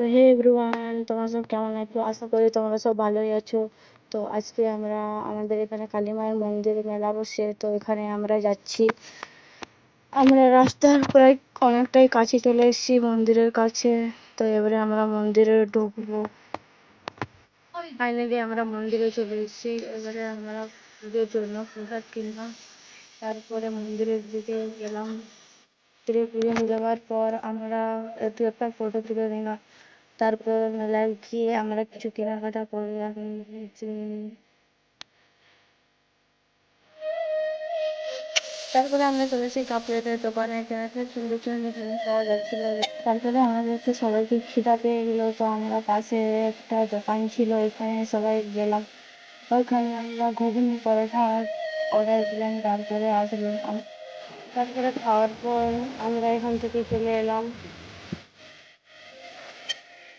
তো হে এভরিওয়ান, তোমরা সব কেমন আছো? আশা করি তোমরা সব ভালোই আছো। তো আজকে আমরা আমাদের এখানে কালী মায়ের মন্দিরে মেলা বসে, তো এখানে আমরা যাচ্ছি। আমরা রাস্তার প্রায় অনেকটাই কাছে চলে এসেছি মন্দিরের কাছে। তো এবারে আমরা মন্দিরে ঢুকবো। ফাইনালি আমরা মন্দিরে চলে এসেছি। এবারে আমরা পুজোর জন্য প্রসাদ কিনলাম, তারপরে মন্দিরের দিকে গেলাম। মন্দিরে পুজো হয়ে যাওয়ার পর আমরা একটু একটা ফটো তুলে নিলাম। তারপর মেলায় গিয়ে আমরা কিছু কেনাকাটা করলাম। তারপরে আমরা চলেছি কাপড়ের দোকানে, এখানে সুন্দর সুন্দর জিনিস পাওয়া যাচ্ছিল। তারপরে আমাদেরকে সবাইকে খিদা পেয়ে গেলো, তো আমরা পাশে একটা দোকান ছিল, এখানে সবাই গেলাম। ওইখানে আমরা ঘুগনি পরোটা অর্ডার দিলাম, তারপরে আসলাম। তারপরে খাওয়ার পর আমরা এখান থেকে চলে এলাম।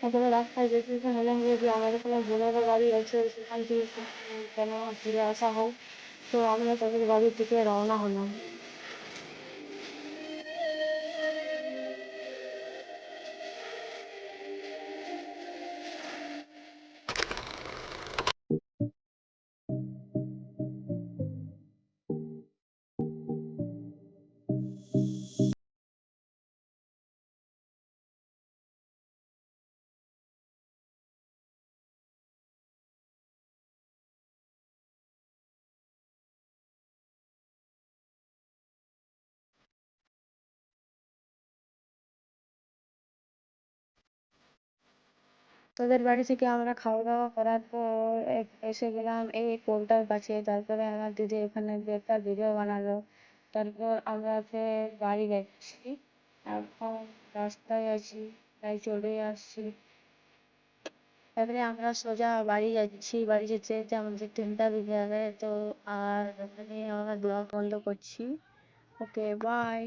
তারপরে রাস্তায় যেতে হলাম যে আমাদের কোনো বোলেরো গাড়ি আছে, সেখান থেকে কেন ফিরে আসা হোক। তো আমরা তাদের বাড়ির দিকে রওনা হলাম। তোদের বাড়ি থেকে আমরা খাওয়া দাওয়া করার পর এসে গেলাম এই পোলটার কাছে। তারপরে আমার দিদি এখানে একটা ভিডিও বানালো। তারপর আমরা ফের বাড়ি যাচ্ছি। এখন রাস্তায় আছি, তাই চলে আসছি। তারপরে আমরা সোজা বাড়ি যাচ্ছি। বাড়ি যেতে যেতে আমাদের 3টা বেজে যাবে। তো আর এখানে আমরা ব্লগ বন্ধ করছি। ওকে, বাই।